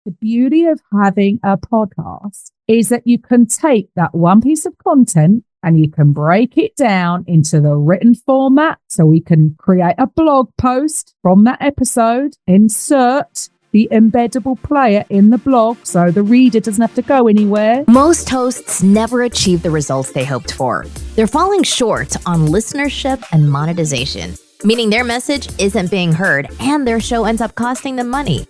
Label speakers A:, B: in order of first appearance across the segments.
A: The beauty of having a podcast is that you can take that one piece of content and you can break it down into the written format. So we can create a blog post from that episode, insert the embeddable player in the blog so the reader doesn't have to go anywhere.
B: Most hosts never achieve the results they hoped for. They're falling short on listenership and monetization, meaning their message isn't being heard and their show ends up costing them money.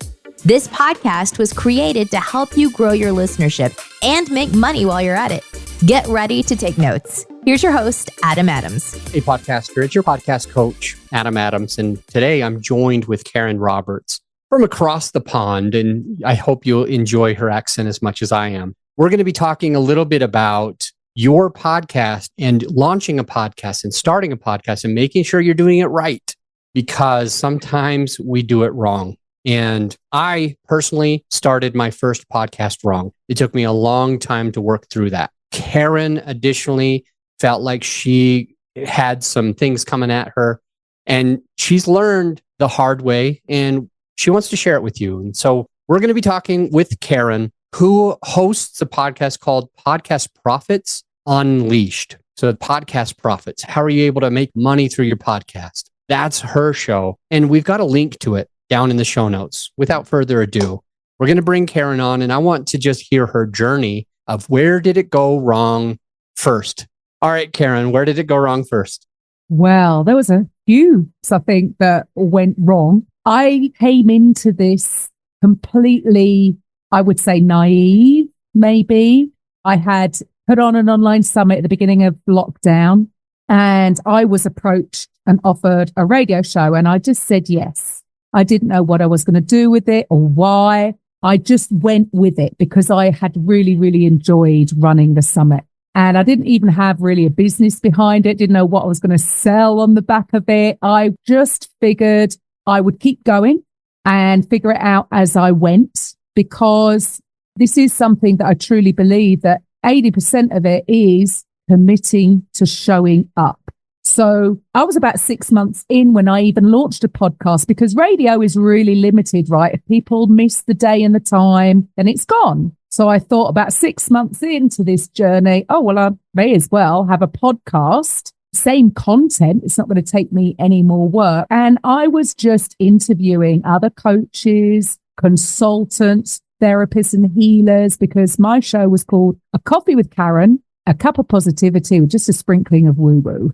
B: This podcast was created to help you grow your listenership and make money while you're at it. Get ready to take notes. Here's your host, Adam Adams.
C: Hey, podcaster. It's your podcast coach, Adam Adams. And today I'm joined with Karen Roberts from across the pond. And I hope you'll enjoy her accent as much as I am. We're going to be talking a little bit about your podcast and launching a podcast and starting a podcast and making sure you're doing it right, because sometimes we do it wrong. And I personally started my first podcast wrong. It took me a long time to work through that. Karen additionally felt like she had some things coming at her, and she's learned the hard way and she wants to share it with you. And so we're going to be talking with Karen, who hosts a podcast called Podcast Profits Unleashed. So Podcast Profits, how are you able to make money through your podcast? That's her show. And we've got a link to it down in the show notes. Without further ado, we're going to bring Karen on, and I want to just hear her journey of where did it go wrong first. All right, Karen, where did it go wrong first?
A: Well, there was a few, I think, that went wrong. I came into this completely, I would say, naive, maybe. I had put on an online summit at the beginning of lockdown, and I was approached and offered a radio show, and I just said yes. I didn't know what I was going to do with it or why. I just went with it because I had really, really enjoyed running the summit. And I didn't even have really a business behind it, didn't know what I was going to sell on the back of it. I just figured I would keep going and figure it out as I went, because this is something that I truly believe that 80% of it is committing to showing up. So I was about 6 months in when I even launched a podcast, because radio is really limited, right? If people miss the day and the time, then it's gone. So I thought about 6 months into this journey, oh, well, I may as well have a podcast, same content. It's not going to take me any more work. And I was just interviewing other coaches, consultants, therapists and healers, because my show was called A Coffee with Karen, a cup of positivity with just a sprinkling of woo-woo.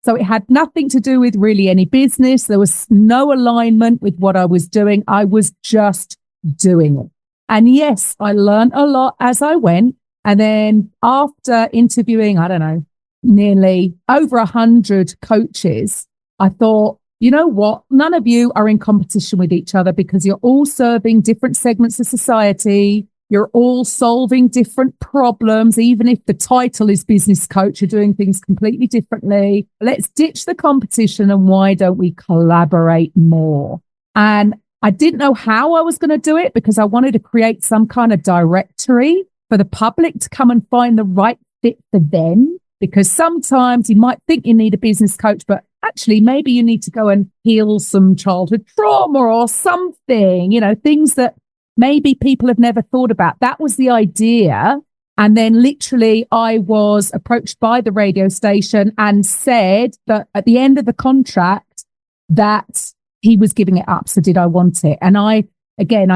A: So it had nothing to do with really any business. There was no alignment with what I was doing. I was just doing it. And yes, I learned a lot as I went. And then after interviewing, I don't know, nearly over 100 coaches, I thought, you know what? None of you are in competition with each other, because you're all serving different segments of society. You're all solving different problems. Even if the title is business coach, you're doing things completely differently. Let's ditch the competition, and why don't we collaborate more? And I didn't know how I was going to do it, because I wanted to create some kind of directory for the public to come and find the right fit for them. Because sometimes you might think you need a business coach, but actually maybe you need to go and heal some childhood trauma or something, things that maybe people have never thought about. That was the idea. And then literally I was approached by the radio station and said that at the end of the contract that he was giving it up. So did I want it? And I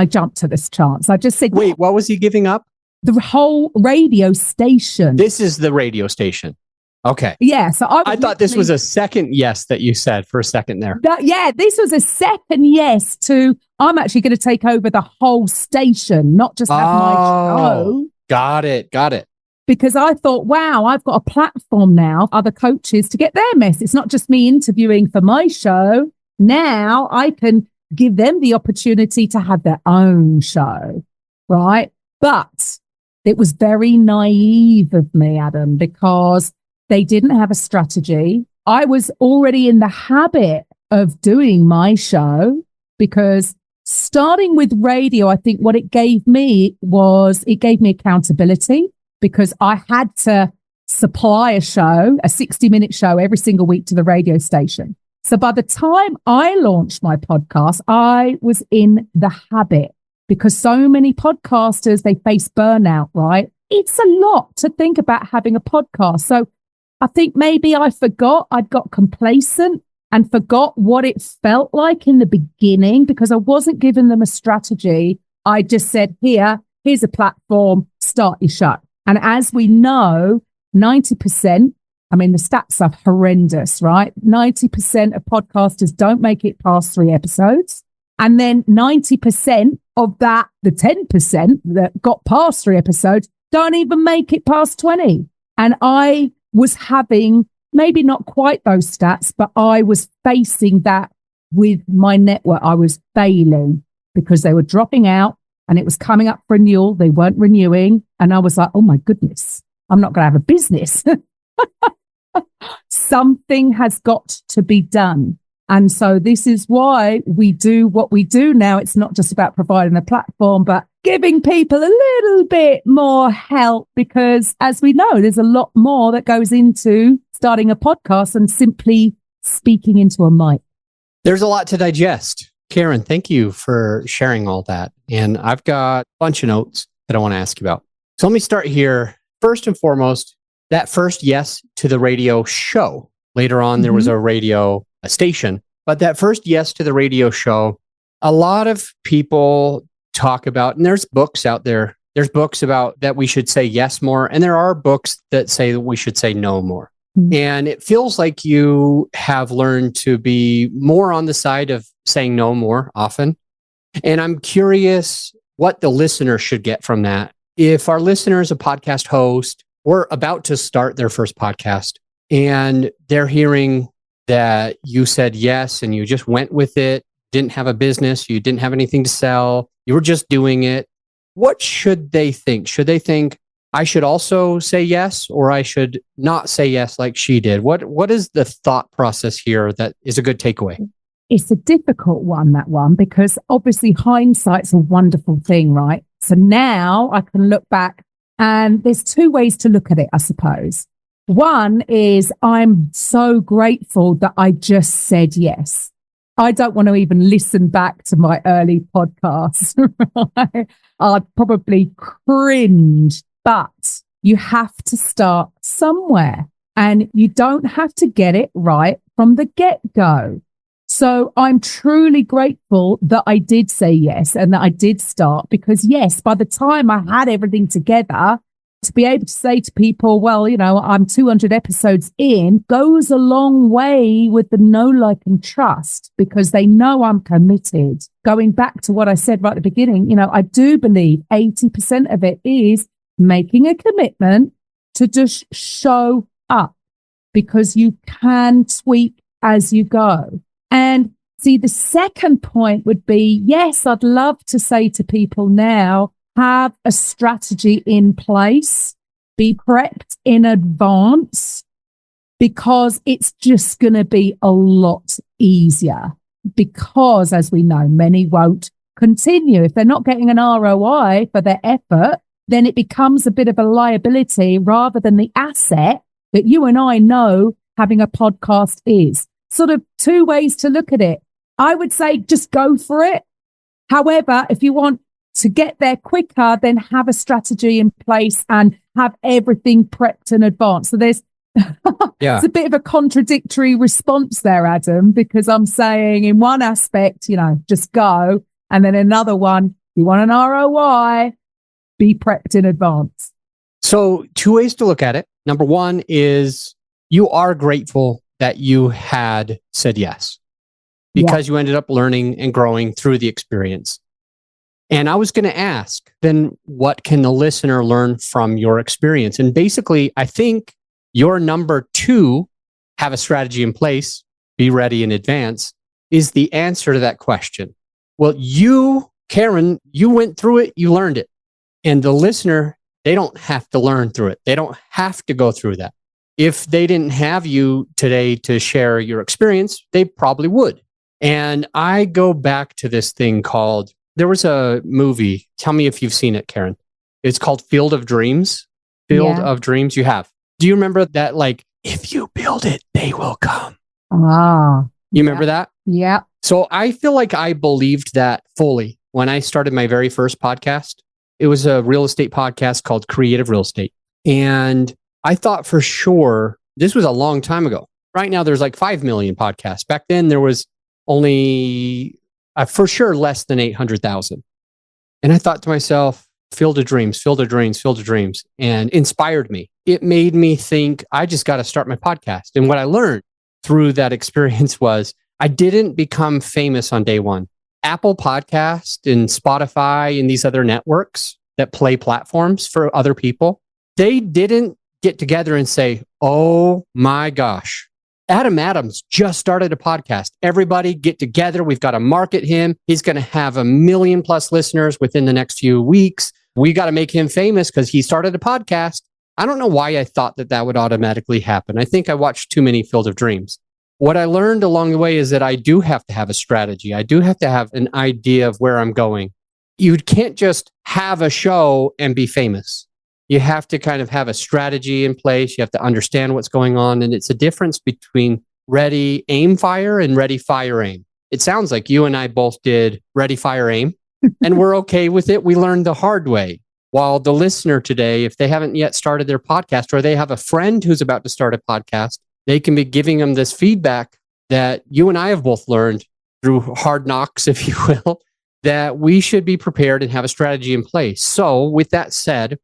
A: jumped to this chance. I just said,
C: wait, what was he giving up?
A: The whole radio station.
C: This is the radio station. Okay.
A: Yeah. So I
C: thought this was a second yes that you said for a second there.
A: This was a second yes to, I'm actually going to take over the whole station, not just have my show.
C: Got it.
A: Because I thought, wow, I've got a platform now, other coaches to get their mess. It's not just me interviewing for my show. Now I can give them the opportunity to have their own show, right? But it was very naive of me, Adam, because they didn't have a strategy. I was already in the habit of doing my show, because starting with radio, I think what it gave me was it gave me accountability, because I had to supply a show, a 60-minute show every single week to the radio station. So by the time I launched my podcast, I was in the habit because so many podcasters, they face burnout, right? It's a lot to think about having a podcast. So I think maybe I got complacent and forgot what it felt like in the beginning because I wasn't giving them a strategy. I just said, here's a platform, start your show. And as we know, 90%, I mean, the stats are horrendous, right? 90% of podcasters don't make it past 3 episodes. And then 90% of that, the 10% that got past 3 episodes, don't even make it past 20. And I was having maybe not quite those stats, but I was facing that with my network. I was failing because they were dropping out and it was coming up for renewal. They weren't renewing. And I was like, oh my goodness, I'm not going to have a business. Something has got to be done. And so this is why we do what we do now. It's not just about providing a platform, but giving people a little bit more help, because as we know, there's a lot more that goes into starting a podcast than simply speaking into a mic.
C: There's a lot to digest. Karen, thank you for sharing all that. And I've got a bunch of notes that I want to ask you about. So let me start here. First and foremost, that first yes to the radio show. Later on, there was a radio station, but that first yes to the radio show, a lot of people talk about, and there's books out there. There's books about that we should say yes more. And there are books that say that we should say no more. And it feels like you have learned to be more on the side of saying no more often. And I'm curious what the listener should get from that. If our listener is a podcast host or about to start their first podcast and they're hearing that you said yes and you just went with it, didn't have a business, you didn't have anything to sell, you were just doing it, what should they think? Should they think, I should also say yes, or I should not say yes like she did? What is the thought process here that is a good takeaway?
A: It's a difficult one, that one, because obviously hindsight's a wonderful thing, right? So now I can look back and there's 2 ways to look at it, I suppose. One is I'm so grateful that I just said yes. I don't want to even listen back to my early podcasts. Right? I'd probably cringe. But you have to start somewhere and you don't have to get it right from the get-go. So I'm truly grateful that I did say yes and that I did start, because yes, by the time I had everything together, to be able to say to people, well, you know, I'm 200 episodes in, goes a long way with the know, like, and trust, because they know I'm committed. Going back to what I said right at the beginning, you know, I do believe 80% of it is making a commitment to just show up, because you can tweak as you go. And see, the second point would be, yes, I'd love to say to people now, have a strategy in place, be prepped in advance, because it's just going to be a lot easier. Because as we know, many won't continue. If they're not getting an ROI for their effort, then it becomes a bit of a liability rather than the asset that you and I know having a podcast is. Sort of 2 ways to look at it. I would say just go for it. However, if you want to get there quicker, then have a strategy in place and have everything prepped in advance. So there's it's a bit of a contradictory response there, Adam, because I'm saying in one aspect, you know, just go. And then another one, you want an ROI, be prepped in advance.
C: So 2 ways to look at it. Number 1 is you are grateful that you had said yes, because you ended up learning and growing through the experience. And I was going to ask, then what can the listener learn from your experience? And basically, I think your number 2, have a strategy in place, be ready in advance, is the answer to that question. Well, you, Karen, you went through it, you learned it. And the listener, they don't have to learn through it. They don't have to go through that. If they didn't have you today to share your experience, they probably would. And I go back to this thing called, there was a movie. Tell me if you've seen it, Karen. It's called Field of Dreams. Field of Dreams. You have. Do you remember that? Like, if you build it, they will come.
A: Ah.
C: You remember that?
A: Yeah.
C: So I feel like I believed that fully. when I started my very first podcast. It was a real estate podcast called Creative Real Estate. And I thought for sure, this was a long time ago. Right now, there's like 5 million podcasts. Back then, there was only for sure less than 800,000. And I thought to myself, field of dreams, field of dreams, field of dreams, and inspired me. It made me think, I just got to start my podcast. And what I learned through that experience was I didn't become famous on day one. Apple Podcast and Spotify and these other networks that play platforms for other people, they didn't get together and say, oh my gosh, Adam Adams just started a podcast. Everybody get together. We've got to market him. He's going to have 1 million+ listeners within the next few weeks. We got to make him famous because he started a podcast. I don't know why I thought that that would automatically happen. I think I watched too many Field of Dreams. What I learned along the way is that I do have to have a strategy. I do have to have an idea of where I'm going. You can't just have a show and be famous. You have to kind of have a strategy in place. You have to understand what's going on. And it's a difference between ready, aim, fire and ready, fire, aim. It sounds like you and I both did ready, fire, aim, and we're okay with it. We learned the hard way. While the listener today, if they haven't yet started their podcast or they have a friend who's about to start a podcast, they can be giving them this feedback that you and I have both learned through hard knocks, if you will, that we should be prepared and have a strategy in place. So with that said,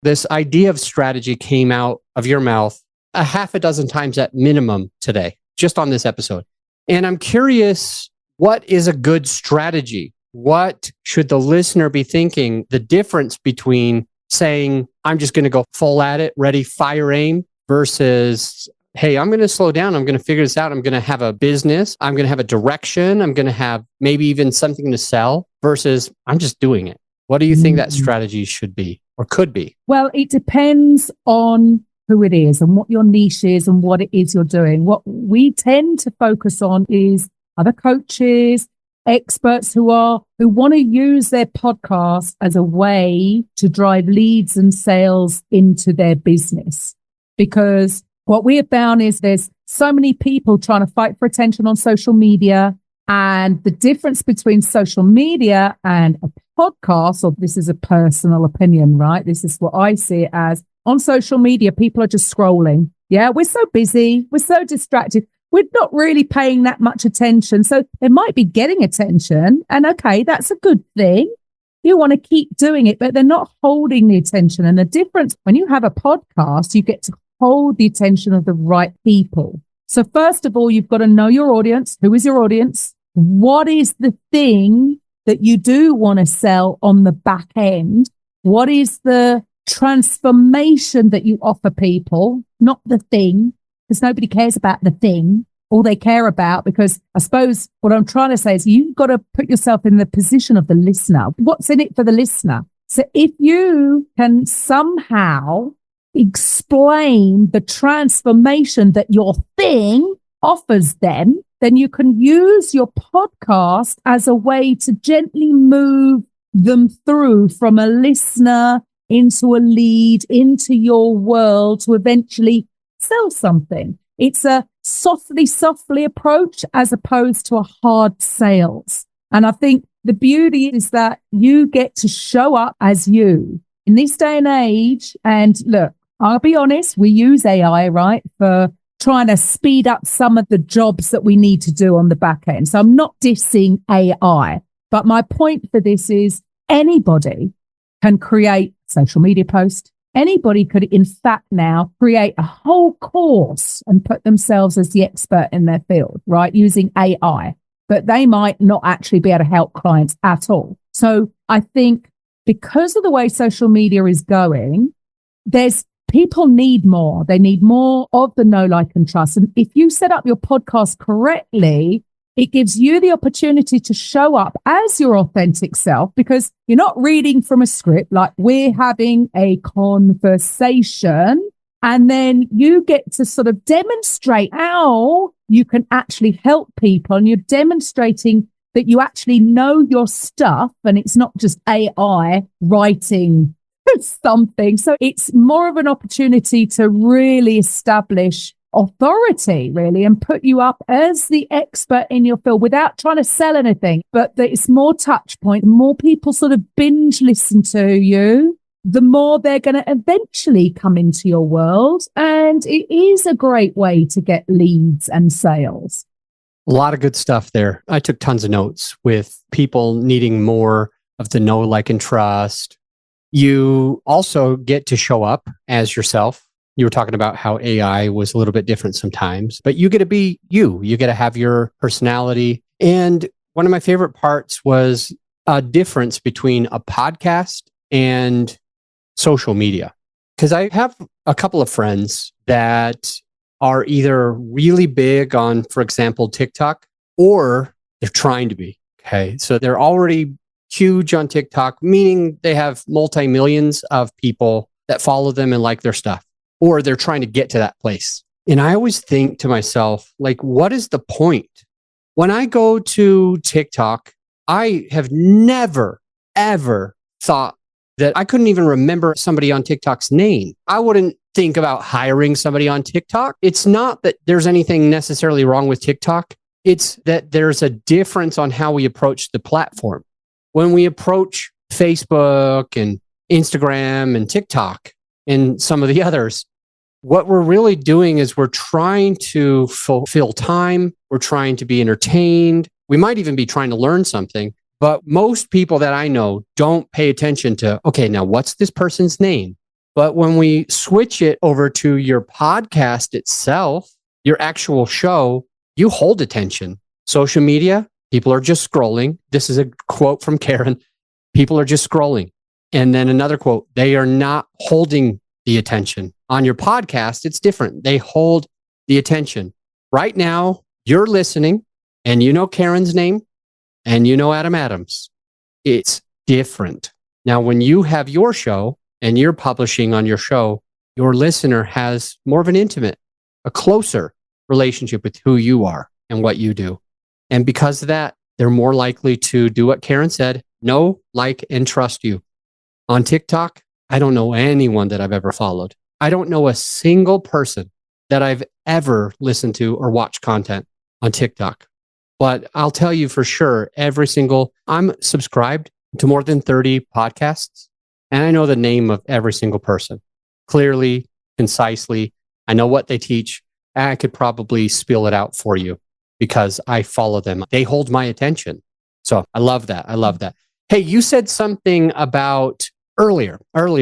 C: this idea of strategy came out of your mouth a half a dozen times at minimum today, just on this episode. And I'm curious, what is a good strategy? What should the listener be thinking? The difference between saying, I'm just going to go full at it, ready, fire, aim, versus, hey, I'm going to slow down. I'm going to figure this out. I'm going to have a business. I'm going to have a direction. I'm going to have maybe even something to sell versus I'm just doing it. What do you think that strategy should be or could be?
A: Well, it depends on who it is and what your niche is and what it is you're doing. What we tend to focus on is other coaches, experts who want to use their podcast as a way to drive leads and sales into their business. Because what we have found is there's so many people trying to fight for attention on social media. And the difference between social media and a podcast, or this is a personal opinion, right? This is what I see it as. On social media, people are just scrolling. Yeah, we're so busy. We're so distracted. We're not really paying that much attention. So they might be getting attention. And okay, that's a good thing. You want to keep doing it, but they're not holding the attention. And the difference, when you have a podcast, you get to hold the attention of the right people. So first of all, you've got to know your audience. Who is your audience? What is the thing that you do want to sell on the back end? What is the transformation that you offer people? Not the thing, because nobody cares about the thing. All they care about, because I suppose what I'm trying to say is you've got to put yourself in the position of the listener. What's in it for the listener? So if you can somehow explain the transformation that your thing offers them, then you can use your podcast as a way to gently move them through from a listener into a lead, into your world to eventually sell something. It's a softly approach as opposed to a hard sales. And I think the beauty is that you get to show up as you in this day and age. And look, I'll be honest, we use AI, right, for trying to speed up some of the jobs that we need to do on the back end. So I'm not dissing AI, but my point for this is anybody can create a social media post. Anybody could, in fact, now create a whole course and put themselves as the expert in their field, right, using AI. But they might not actually be able to help clients at all. So I think because of the way social media is going, people need more. They need more of the know, like, and trust. And if you set up your podcast correctly, it gives you the opportunity to show up as your authentic self, because you're not reading from a script. Like, we're having a conversation, and then you get to sort of demonstrate how you can actually help people. And you're demonstrating that you actually know your stuff, and it's not just AI writing something. So it's more of an opportunity to really establish authority really and put you up as the expert in your field without trying to sell anything, but that it's more touch point, the more people sort of binge listen to you, the more they're going to eventually come into your world. And it is a great way to get leads and sales.
C: A lot of good stuff there. I took tons of notes with people needing more of the know, like, and trust. You also get to show up as yourself. You were talking about how AI was a little bit different sometimes, but you get to be you. You get to have your personality. And one of my favorite parts was a difference between a podcast and social media. Because I have a couple of friends that are either really big on, for example, TikTok, or they're trying to be. Okay. So they're already huge on TikTok, meaning they have multi-millions of people that follow them and like their stuff, or they're trying to get to that place. And I always think to myself, like, what is the point? When I go to TikTok, I have never, ever thought that I couldn't even remember somebody on TikTok's name. I wouldn't think about hiring somebody on TikTok. It's not that there's anything necessarily wrong with TikTok. It's that there's a difference on how we approach the platform. When we approach Facebook and Instagram and TikTok and some of the others, what we're really doing is we're trying to fulfill time. We're trying to be entertained. We might even be trying to learn something. But most people that I know don't pay attention to, okay, now what's this person's name? But when we switch it over to your podcast itself, your actual show, you hold attention. Social media, people are just scrolling. This is a quote from Karen. People are just scrolling. And then another quote, they are not holding the attention. On your podcast, it's different. They hold the attention. Right now, you're listening and you know Karen's name and you know Adam Adams. It's different. Now, when you have your show and you're publishing on your show, your listener has more of an intimate, a closer relationship with who you are and what you do. And because of that, they're more likely to do what Karen said, know, like, and trust you. On TikTok, I don't know anyone that I've ever followed. I don't know a single person that I've ever listened to or watched content on TikTok. But I'll tell you for sure, I'm subscribed to more than 30 podcasts, and I know the name of every single person clearly, concisely. I know what they teach. I could probably spill it out for you because I follow them. They hold my attention. So I love that. I love that. Hey, you said something about earlier,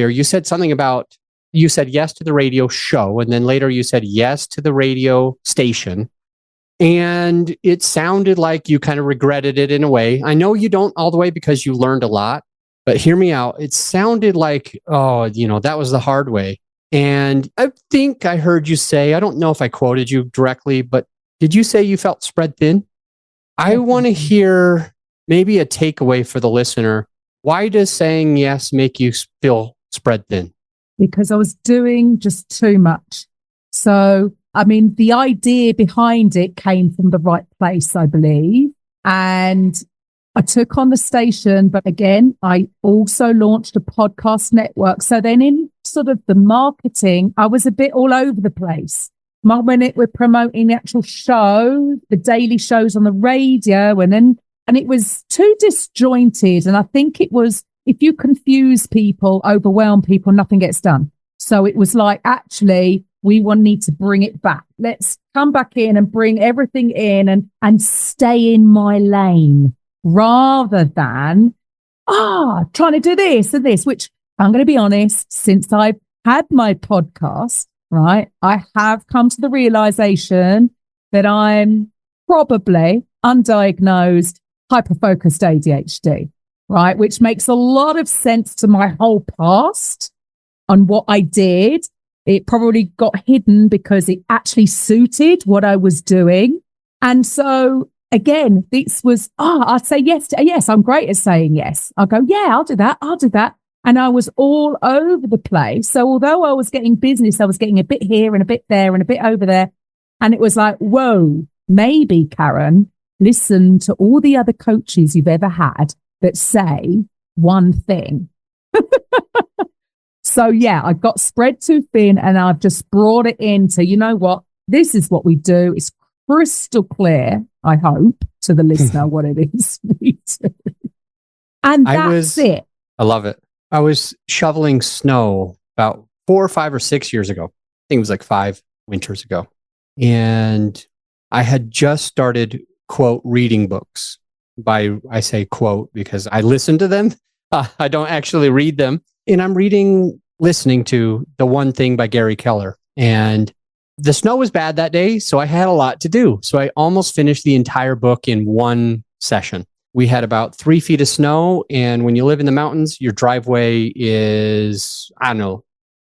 C: you said something about, you said yes to the radio show, and then later you said yes to the radio station. And it sounded like you kind of regretted it in a way. I know you don't all the way because you learned a lot, but hear me out. It sounded like, that was the hard way. And I think I heard you say, I don't know if I quoted you directly, but did you say you felt spread thin? I want to hear maybe a takeaway for the listener. Why does saying yes make you feel spread thin?
A: Because I was doing just too much. So, the idea behind it came from the right place, I believe. And I took on the station, but again, I also launched a podcast network. So then in sort of the marketing, I was a bit all over the place. One minute we're promoting the actual show, the daily shows on the radio, and it was too disjointed. And I think it was, if you confuse people, overwhelm people, nothing gets done. So it was like, actually, we will need to bring it back. Let's come back in and bring everything in and stay in my lane rather than, trying to do this and this, which I'm going to be honest, since I've had my podcast, right, I have come to the realization that I'm probably undiagnosed hyperfocused ADHD, right, which makes a lot of sense to my whole past on what I did. It probably got hidden because it actually suited what I was doing. And so again, this was, I'd say yes to yes. I'm great at saying yes. I'll go, yeah, I'll do that. And I was all over the place. So although I was getting business, I was getting a bit here and a bit there and a bit over there. And it was like, whoa, maybe Karen, listen to all the other coaches you've ever had that say one thing. So yeah, I got spread too thin and I've just brought it into, you know what? this is what we do. It's crystal clear, I hope, to the listener what it is we do. And that's it.
C: I love it. I was shoveling snow about 4 or 5 or 6 years ago. I think it was like 5 winters ago. And I had just started, quote, reading books. I say quote because I listen to them. I don't actually read them. And I'm listening to The One Thing by Gary Keller. And the snow was bad that day, so I had a lot to do. So I almost finished the entire book in one session. We had about 3 feet of snow. And when you live in the mountains, your driveway is,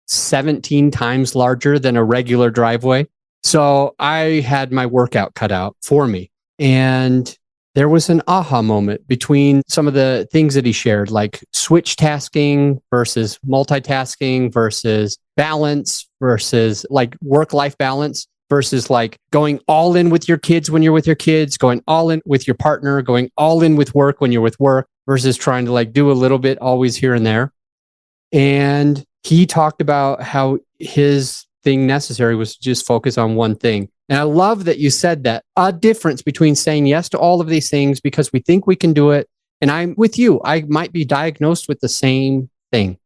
C: 17 times larger than a regular driveway. So I had my workout cut out for me. And there was an aha moment between some of the things that he shared, like switch tasking versus multitasking versus balance versus like work-life balance versus like going all in with your kids when you're with your kids, going all in with your partner, going all in with work when you're with work versus trying to like do a little bit always here and there. And he talked about how his thing necessary was to just focus on one thing. And I love that you said that a difference between saying yes to all of these things because we think we can do it. And I'm with you. I might be diagnosed with the same thing.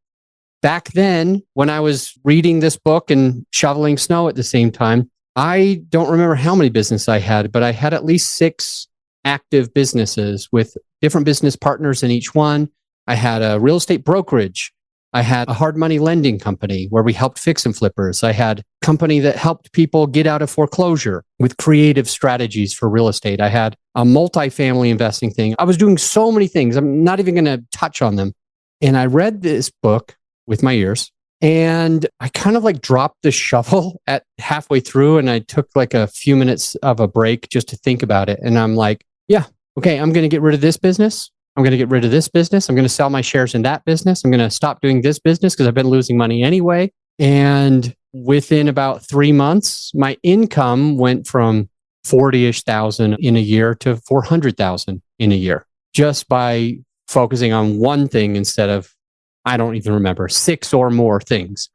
C: Back then, when I was reading this book and shoveling snow at the same time, I don't remember how many businesses I had, but I had at least 6 active businesses with different business partners in each one. I had a real estate brokerage. I had a hard money lending company where we helped fix and flippers. I had a company that helped people get out of foreclosure with creative strategies for real estate. I had a multifamily investing thing. I was doing so many things. I'm not even going to touch on them. And I read this book with my ears and I kind of like dropped the shovel at halfway through and I took like a few minutes of a break just to think about it. And I'm like, yeah, okay, I'm going to get rid of this business. I'm going to get rid of this business. I'm going to sell my shares in that business. I'm going to stop doing this business because I've been losing money anyway. And within about 3 months, my income went from 40-ish thousand in a year to 400,000 in a year just by focusing on one thing instead of, I don't even remember, 6 or more things.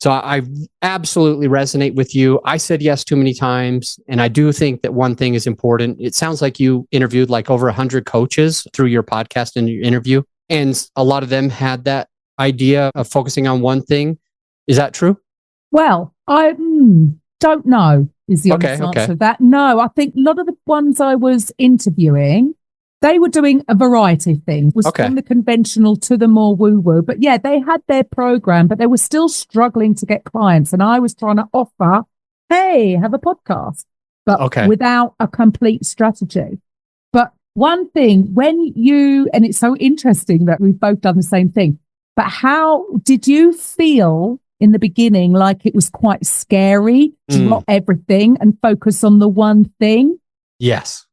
C: So I absolutely resonate with you. I said yes too many times. And I do think that one thing is important. It sounds like you interviewed like over 100 coaches through your podcast and your interview. And a lot of them had that idea of focusing on one thing. Is that true?
A: Well, I don't know is the honest answer to that. No, I think a lot of the ones I was interviewing, they were doing a variety of things, was from the conventional to the more woo-woo. But yeah, they had their program, but they were still struggling to get clients. And I was trying to offer, hey, have a podcast, but without a complete strategy. But one thing, and it's so interesting that we've both done the same thing, but how did you feel in the beginning like it was quite scary to drop everything and focus on the one thing?
C: Yes.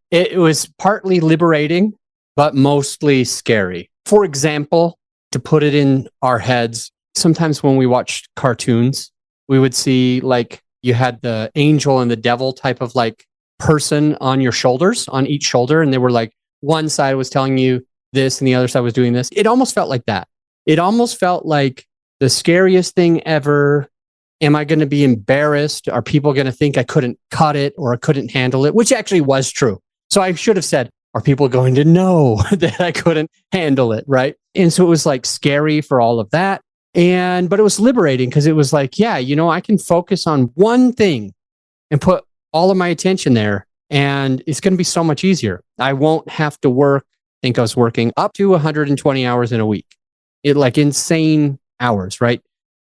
C: It was partly liberating, but mostly scary. For example, to put it in our heads, sometimes when we watched cartoons, we would see like you had the angel and the devil type of like person on your shoulders, on each shoulder. And they were like, one side was telling you this and the other side was doing this. It almost felt like that. It almost felt like the scariest thing ever. Am I going to be embarrassed? Are people going to think I couldn't cut it or I couldn't handle it? Which actually was true. So I should have said, are people going to know that I couldn't handle it? Right. And so it was like scary for all of that. But it was liberating because it was like, yeah, I can focus on one thing and put all of my attention there. And it's going to be so much easier. I won't have to work. I think I was working up to 120 hours in a week. It like insane hours, right?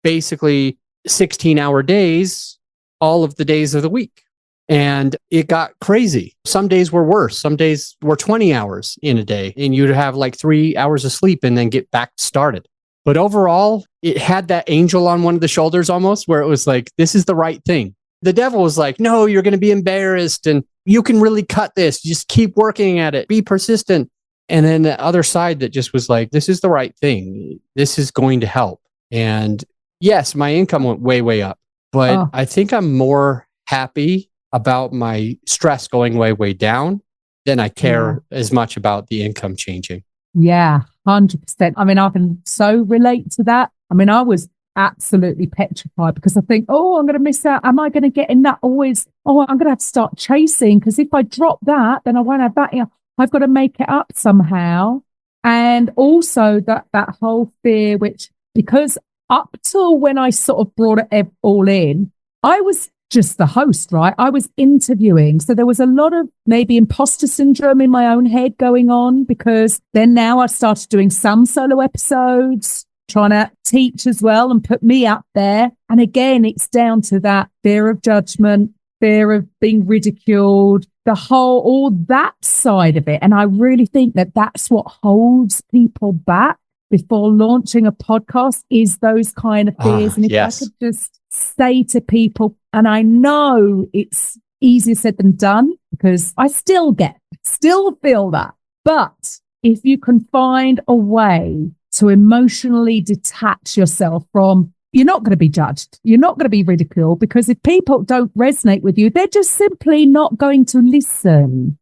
C: Basically 16-hour days, all of the days of the week. And it got crazy. Some days were worse. Some days were 20 hours in a day and you'd have like 3 hours of sleep and then get back started. But overall, it had that angel on one of the shoulders almost where it was like, this is the right thing. The devil was like, no, you're going to be embarrassed and you can really cut this. Just keep working at it. Be persistent. And then the other side that just was like, this is the right thing. This is going to help. And yes, my income went way, way up. But I think I'm more happy about my stress going way, way down than I care as much about the income changing.
A: Yeah, 100%. I mean, I can so relate to that. I mean, I was absolutely petrified because I think, oh, I'm going to miss out. Am I going to get in that always? Oh, I'm going to have to start chasing because if I drop that, then I won't have that. I've got to make it up somehow. And also that whole fear, which because up till when I sort of brought it all in, I was just the host, right? I was interviewing. So there was a lot of maybe imposter syndrome in my own head going on because then now I've started doing some solo episodes, trying to teach as well and put me up there. And again, it's down to that fear of judgment, fear of being ridiculed, all that side of it. And I really think that that's what holds people back before launching a podcast is those kind of fears. And if I could just say to people, and I know it's easier said than done because I still feel that. But if you can find a way to emotionally detach yourself from, you're not going to be judged. You're not going to be ridiculed because if people don't resonate with you, they're just simply not going to listen.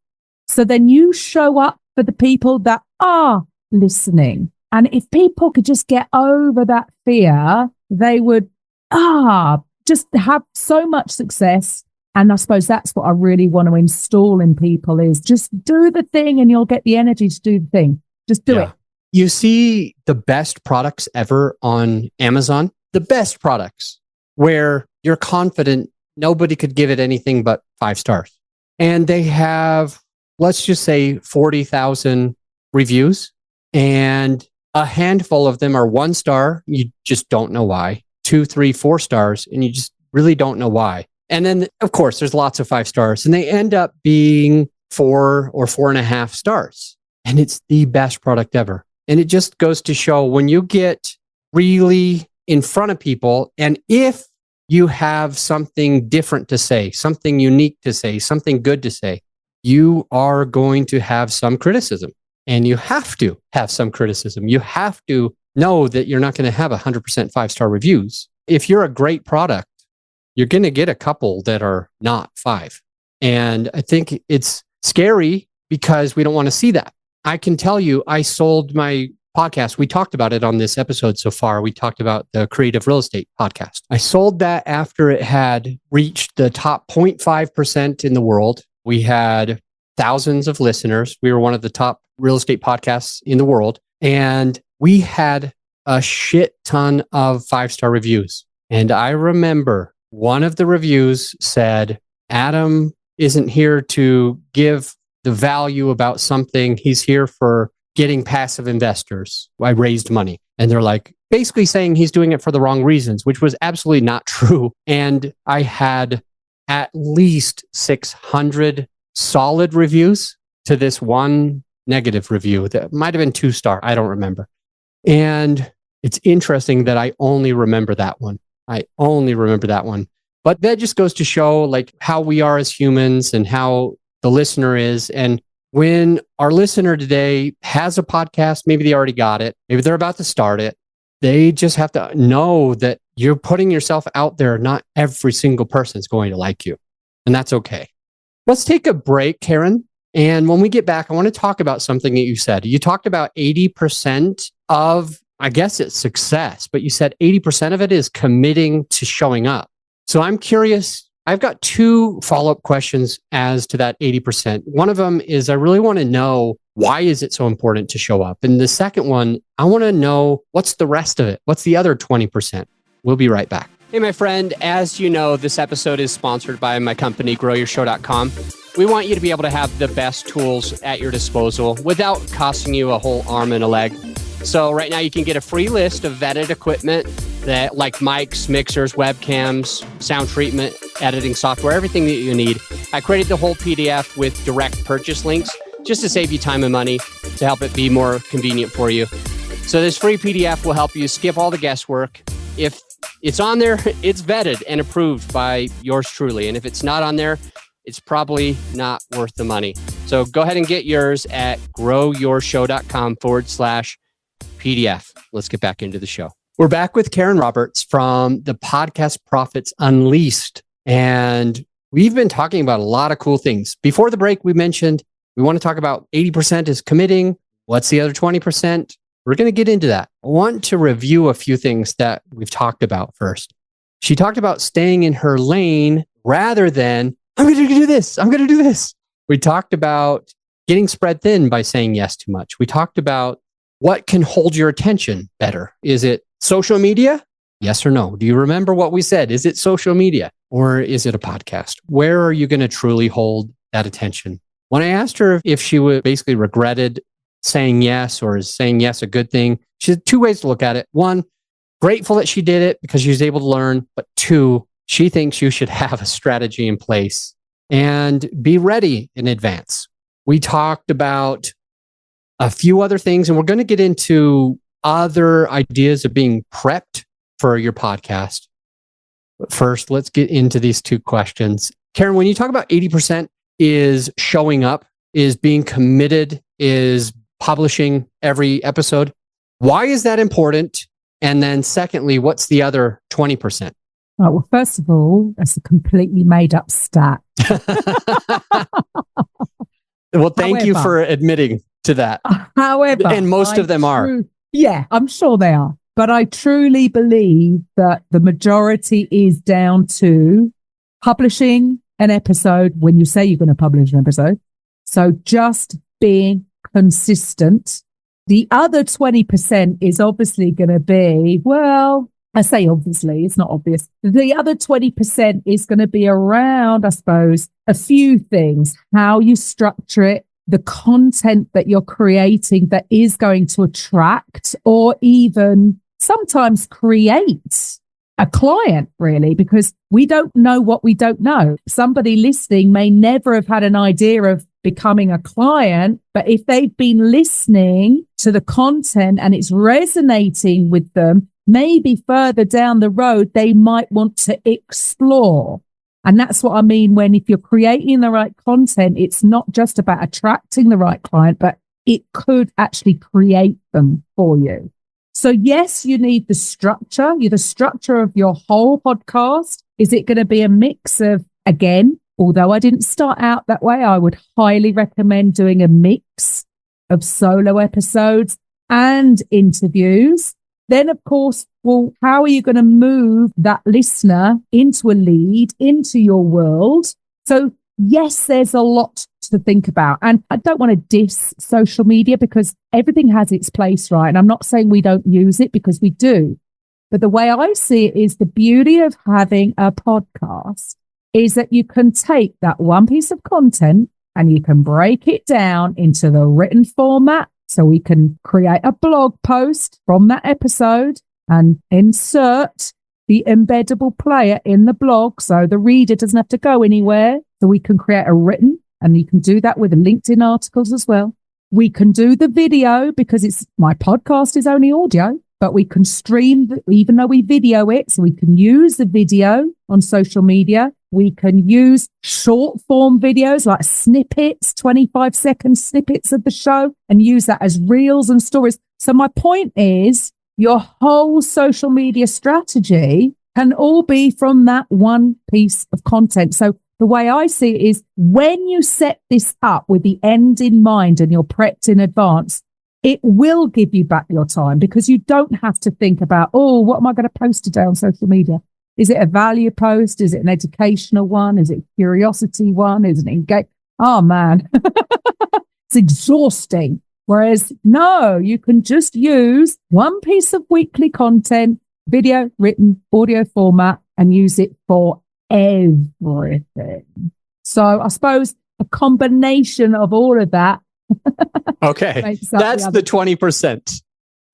A: So then you show up for the people that are listening. And if people could just get over that fear, they would just have so much success. And I suppose that's what I really want to install in people is just do the thing and you'll get the energy to do the thing. Just do it.
C: You see the best products ever on Amazon, the best products where you're confident nobody could give it anything but 5 stars. And they have, let's just say 40,000 reviews and a handful of them are 1 star. You just don't know why. 2, 3, 4 stars. And you just really don't know why. And then of course there's lots of 5 stars and they end up being 4 or 4.5 stars. And it's the best product ever. And it just goes to show when you get really in front of people, and if you have something different to say, something unique to say, something good to say, you are going to have some criticism. And you have to have some criticism. You have to know that you're not going to have 100% 5-star reviews. If you're a great product, you're going to get a couple that are not 5. And I think it's scary because we don't want to see that. I can tell you, I sold my podcast. We talked about it on this episode so far. We talked about the Creative Real Estate podcast. I sold that after it had reached the top 0.5% in the world. We had thousands of listeners. We were one of the top real estate podcasts in the world. And we had a shit ton of 5-star reviews. And I remember one of the reviews said, Adam isn't here to give the value about something. He's here for getting passive investors. I raised money. And they're like, basically saying he's doing it for the wrong reasons, which was absolutely not true. And I had at least 600 solid reviews to this one negative review that might have been 2-star. I don't remember. And it's interesting that I only remember that one. But that just goes to show like how we are as humans and how the listener is. And when our listener today has a podcast, maybe they already got it. Maybe they're about to start it. They just have to know that you're putting yourself out there. Not every single person is going to like you. And that's okay. Let's take a break, Karen. And when we get back, I want to talk about something that you said. You talked about 80% of, I guess it's success, but you said 80% of it is committing to showing up. So I'm curious. I've got 2 follow-up questions as to that 80%. One of them is I really want to know, why is it so important to show up? And the second one, I want to know what's the rest of it? What's the other 20%? We'll be right back. Hey, my friend, as you know, this episode is sponsored by my company, growyourshow.com. We want you to be able to have the best tools at your disposal without costing you a whole arm and a leg. So right now you can get a free list of vetted equipment that like mics, mixers, webcams, sound treatment, editing software, everything that you need. I created the whole PDF with direct purchase links just to save you time and money, to help it be more convenient for you. So this free PDF will help you skip all the guesswork. If it's on there, it's vetted and approved by yours truly. And if it's not on there, it's probably not worth the money. So go ahead and get yours at growyourshow.com/PDF. Let's get back into the show. We're back with Karen Roberts from the Podcast Profits Unleashed. And we've been talking about a lot of cool things. Before the break, we mentioned we want to talk about 80% is committing. What's the other 20%? We're going to get into that. I want to review a few things that we've talked about first. She talked about staying in her lane rather than, I'm going to do this. I'm going to do this. We talked about getting spread thin by saying yes too much. We talked about what can hold your attention better. Is it social media? Yes or no? Do you remember what we said? Is it social media or is it a podcast? Where are you going to truly hold that attention? When I asked her if she would basically regretted saying yes or is saying yes a good thing, she had two ways to look at it. One, grateful that she did it because she was able to learn. But two, she thinks you should have a strategy in place and be ready in advance. We talked about a few other things, and we're going to get into other ideas of being prepped for your podcast. But first, let's get into these two questions. Karen, when you talk about 80% is showing up, is being committed, is publishing every episode, why is that important? And then secondly, what's the other 20%?
A: Well, first of all, that's a completely made up stat.
C: Well, thank you for admitting to that.
A: However,
C: and most of them are.
A: Yeah, I'm sure they are. But I truly believe that the majority is down to publishing an episode when you say you're going to publish an episode. So just being consistent. The other 20% is obviously going to be, well, I say obviously, it's not obvious. The other 20% is going to be around, I suppose, a few things, how you structure it, the content that you're creating that is going to attract or even sometimes create a client, really, because we don't know what we don't know. Somebody listening may never have had an idea of becoming a client, but if they've been listening to the content and it's resonating with them, maybe further down the road, they might want to explore. And that's what I mean when if you're creating the right content, it's not just about attracting the right client, but it could actually create them for you. So yes, you need the structure. The structure of your whole podcast. Is it going to be a mix of, again, although I didn't start out that way, I would highly recommend doing a mix of solo episodes and interviews. Then, of course, well, how are you going to move that listener into a lead, into your world? So, yes, there's a lot to think about. And I don't want to diss social media because everything has its place, right? And I'm not saying we don't use it because we do. But the way I see it is the beauty of having a podcast is that you can take that one piece of content and you can break it down into the written format. So we can create a blog post from that episode and insert the embeddable player in the blog. So the reader doesn't have to go anywhere. So we can create a written, and you can do that with the LinkedIn articles as well. We can do the video because my podcast is only audio, but we can stream, even though we video it. So we can use the video on social media. We can use short form videos like snippets, 25-second snippets of the show and use that as reels and stories. So my point is your whole social media strategy can all be from that one piece of content. So the way I see it is when you set this up with the end in mind and you're prepped in advance, it will give you back your time because you don't have to think about, oh, what am I going to post today on social media? Is it a value post? Is it an educational one? Is it a curiosity one? Is it engage? Oh, man, it's exhausting. Whereas, no, you can just use one piece of weekly content, video, written, audio format, and use it for everything. So I suppose a combination of all of that.
C: Okay, that's the 20%.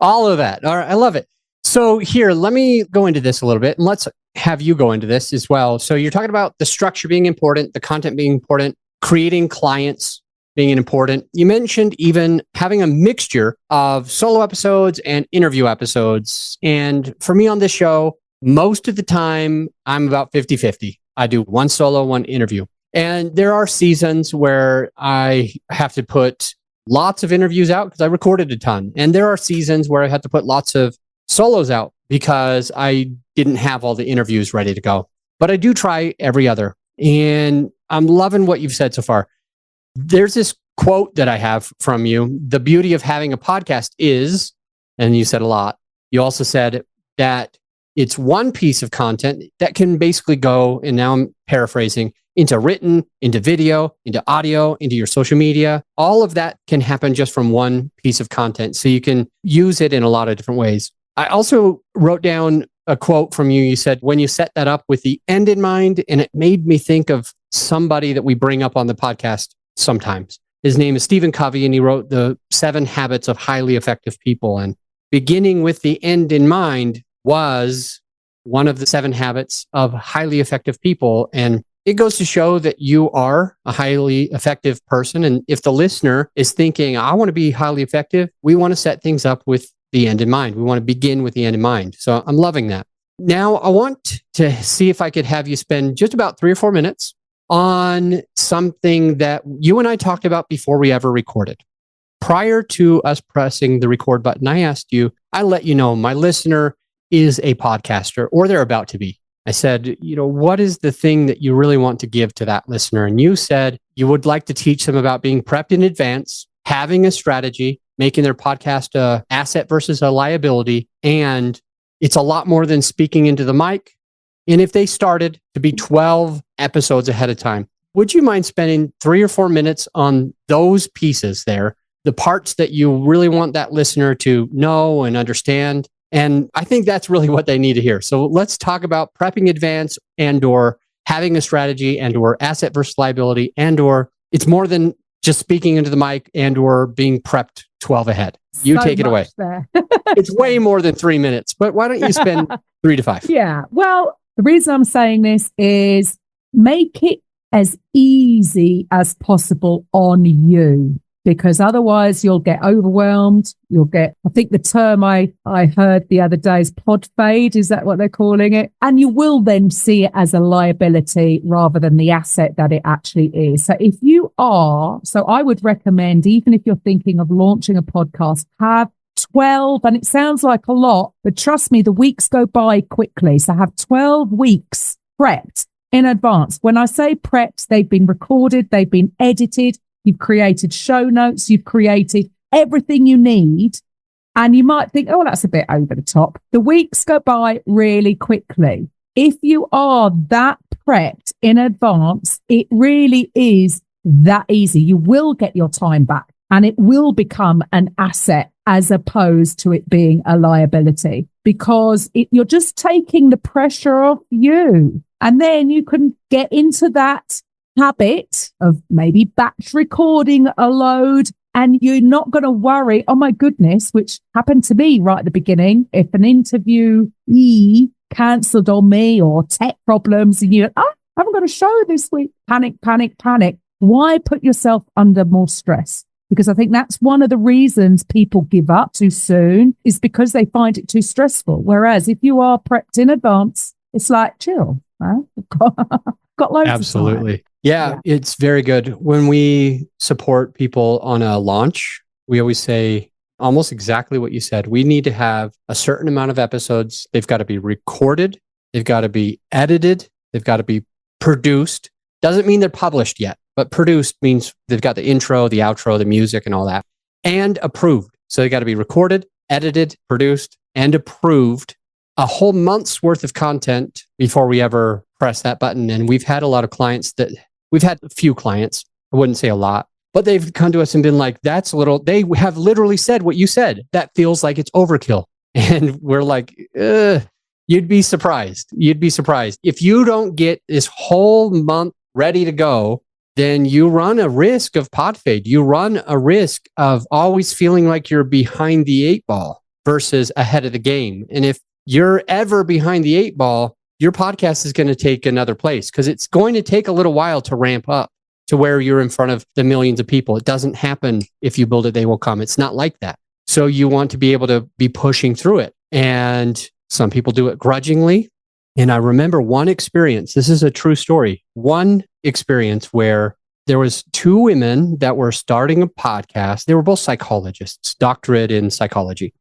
C: All of that. All right, I love it. So here, let me go into this a little bit and let's have you go into this as well. So you're talking about the structure being important, the content being important, creating clients being important. You mentioned even having a mixture of solo episodes and interview episodes. And for me on this show, most of the time, I'm about 50-50. I do one solo, one interview. And there are seasons where I have to put lots of interviews out because I recorded a ton. And there are seasons where I had to put lots of solos out because I didn't have all the interviews ready to go. But I do try every other. And I'm loving what you've said so far. There's this quote that I have from you. The beauty of having a podcast is and you said a lot. You also said that it's one piece of content that can basically go, and now I'm paraphrasing, into written, into video, into audio, into your social media. All of that can happen just from one piece of content. So you can use it in a lot of different ways. I also wrote down a quote from you. You said, when you set that up with the end in mind, and it made me think of somebody that we bring up on the podcast sometimes. His name is Stephen Covey, and he wrote the 7 Habits of Highly Effective People. And beginning with the end in mind was one of the 7 habits of highly effective people. And it goes to show that you are a highly effective person. And if the listener is thinking, I want to be highly effective, we want to set things up with the end in mind. We want to begin with the end in mind. So I'm loving that. Now, I want to see if I could have you spend just about 3 or 4 minutes on something that you and I talked about before we ever recorded. Prior to us pressing the record button, I asked you, I let you know my listener is a podcaster, or they're about to be. I said, what is the thing that you really want to give to that listener? And you said you would like to teach them about being prepped in advance, having a strategy, making their podcast a asset versus a liability. And it's a lot more than speaking into the mic. And if they started to be 12 episodes ahead of time, would you mind spending 3 or 4 minutes on those pieces there, the parts that you really want that listener to know and understand? And I think that's really what they need to hear. So let's talk about prepping advance and or having a strategy and or asset versus liability and or it's more than just speaking into the mic and or being prepped 12 ahead. You
A: So
C: take it away.
A: there.
C: It's way more than 3 minutes, but why don't you spend 3 to 5?
A: Yeah. Well, the reason I'm saying this is make it as easy as possible on you, because otherwise you'll get overwhelmed. I think the term I heard the other day is podfade. Is that what they're calling it? And you will then see it as a liability rather than the asset that it actually is. So I would recommend, even if you're thinking of launching a podcast, have 12, and it sounds like a lot, but trust me, the weeks go by quickly. So have 12 weeks prepped in advance. When I say prepped, they've been recorded, they've been edited, you've created show notes, you've created everything you need. And you might think, oh, that's a bit over the top. The weeks go by really quickly. If you are that prepped in advance, it really is that easy. You will get your time back and it will become an asset as opposed to it being a liability, because you're just taking the pressure off you. And then you can get into that habit of maybe batch recording a load, and you're not going to worry, oh my goodness, which happened to me right at the beginning. If an interviewee cancelled on me or tech problems and I haven't got a show this week, panic. Why put yourself under more stress? Because I think that's one of the reasons people give up too soon, is because they find it too stressful. Whereas if you are prepped in advance, it's like, chill, right? Got loads
C: Absolutely.
A: of time.
C: Yeah, it's very good. When we support people on a launch, we always say almost exactly what you said. We need to have a certain amount of episodes. They've got to be recorded. They've got to be edited. They've got to be produced. Doesn't mean they're published yet, but produced means they've got the intro, the outro, the music and all that, and approved. So they got to be recorded, edited, produced, and approved. A whole month's worth of content before we ever press that button. And we've had a few clients, I wouldn't say a lot, but they've come to us and been like, they have literally said what you said. That feels like it's overkill. And we're like, you'd be surprised. If you don't get this whole month ready to go, then you run a risk of podfade. You run a risk of always feeling like you're behind the 8 ball versus ahead of the game. And if you're ever behind the 8 ball, your podcast is going to take another place, because it's going to take a little while to ramp up to where you're in front of the millions of people. It doesn't happen if you build it, they will come. It's not like that. So you want to be able to be pushing through it. And some people do it grudgingly. And I remember one experience, this is a true story, one experience where there was 2 women that were starting a podcast. They were both psychologists, doctorate in psychology.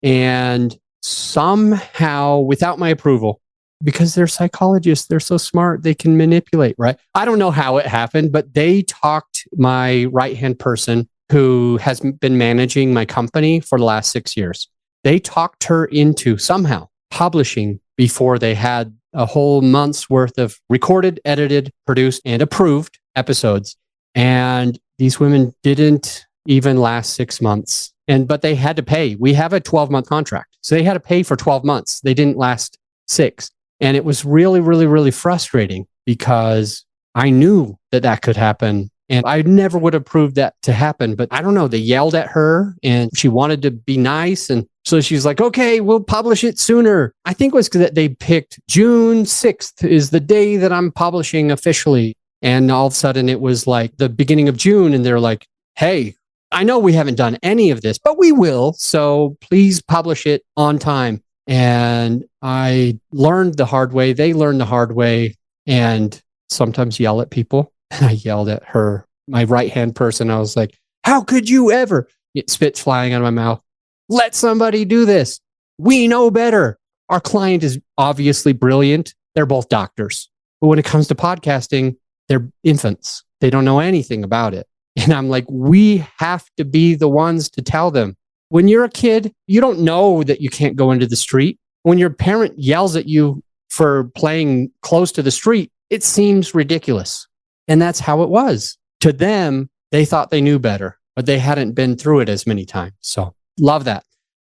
C: And somehow, without my approval, because they're psychologists, they're so smart, they can manipulate, right? I don't know how it happened, but they talked my right-hand person who has been managing my company for the last 6 years. They talked her into somehow publishing before they had a whole month's worth of recorded, edited, produced, and approved episodes. And these women didn't even last 6 months. But they had to pay. We have a 12-month contract. So they had to pay for 12 months. They didn't last 6. And it was really, really, really frustrating because I knew that could happen. And I never would have approved that to happen. But I don't know. They yelled at her and she wanted to be nice. And so she's like, okay, we'll publish it sooner. I think it was that they picked June 6th is the day that I'm publishing officially. And all of a sudden it was like the beginning of June. And they're like, hey, I know we haven't done any of this, but we will. So please publish it on time. And I learned the hard way. They learned the hard way and sometimes yell at people. And I yelled at her, my right-hand person. I was like, how could you ever? Spit's flying out of my mouth. Let somebody do this. We know better. Our client is obviously brilliant. They're both doctors. But when it comes to podcasting, they're infants. They don't know anything about it. And I'm like, we have to be the ones to tell them. When you're a kid, you don't know that you can't go into the street. When your parent yells at you for playing close to the street, it seems ridiculous. And that's how it was. To them, they thought they knew better, but they hadn't been through it as many times. So love that.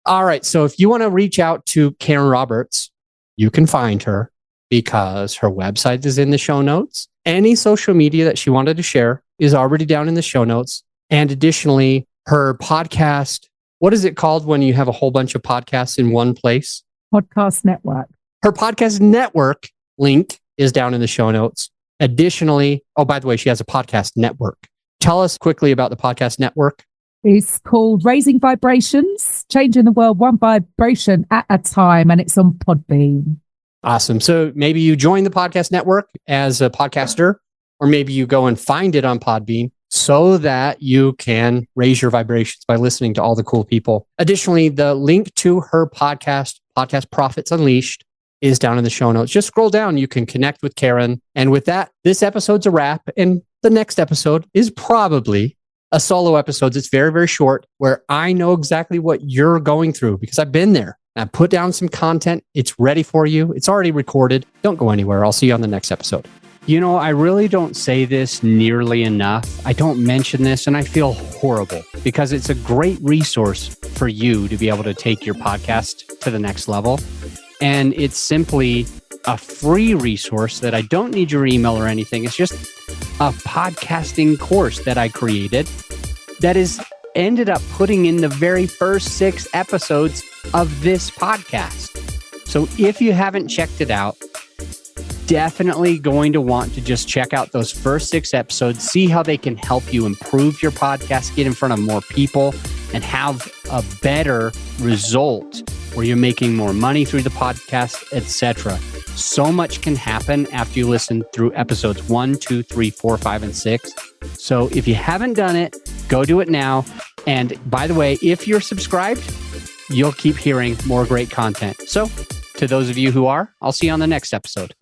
C: All right. So if you want to reach out to Karen Roberts, you can find her because her website is in the show notes. Any social media that she wanted to share is already down in the show notes. And additionally, her podcast, what is it called when you have a whole bunch of podcasts in one place?
A: Podcast network.
C: Her podcast network link is down in the show notes. Additionally, oh, by the way, she has a podcast network. Tell us quickly about the podcast network.
A: It's called Raising Vibrations, Changing the World One Vibration at a Time, and it's on Podbean.
C: Awesome. So maybe you join the podcast network as a podcaster, or maybe you go and find it on Podbean so that you can raise your vibrations by listening to all the cool people. Additionally, the link to her podcast Profits Unleashed, is down in the show notes. Just scroll down. You can connect with Karen. And with that, this episode's a wrap. And the next episode is probably a solo episode. It's very, very short where I know exactly what you're going through because I've been there. I put down some content. It's ready for you. It's already recorded. Don't go anywhere. I'll see you on the next episode. You know, I really don't say this nearly enough. I don't mention this and I feel horrible because it's a great resource for you to be able to take your podcast to the next level. And it's simply a free resource that I don't need your email or anything. It's just a podcasting course that I created that is ended up putting in the very first 6 episodes of this podcast. So if you haven't checked it out, definitely going to want to just check out those first 6 episodes, see how they can help you improve your podcast, get in front of more people, and have a better result where you're making more money through the podcast, etc. So much can happen after you listen through episodes 1, 2, 3, 4, 5, and 6. So if you haven't done it, go do it now. And by the way, if you're subscribed, you'll keep hearing more great content. So to those of you who are, I'll see you on the next episode.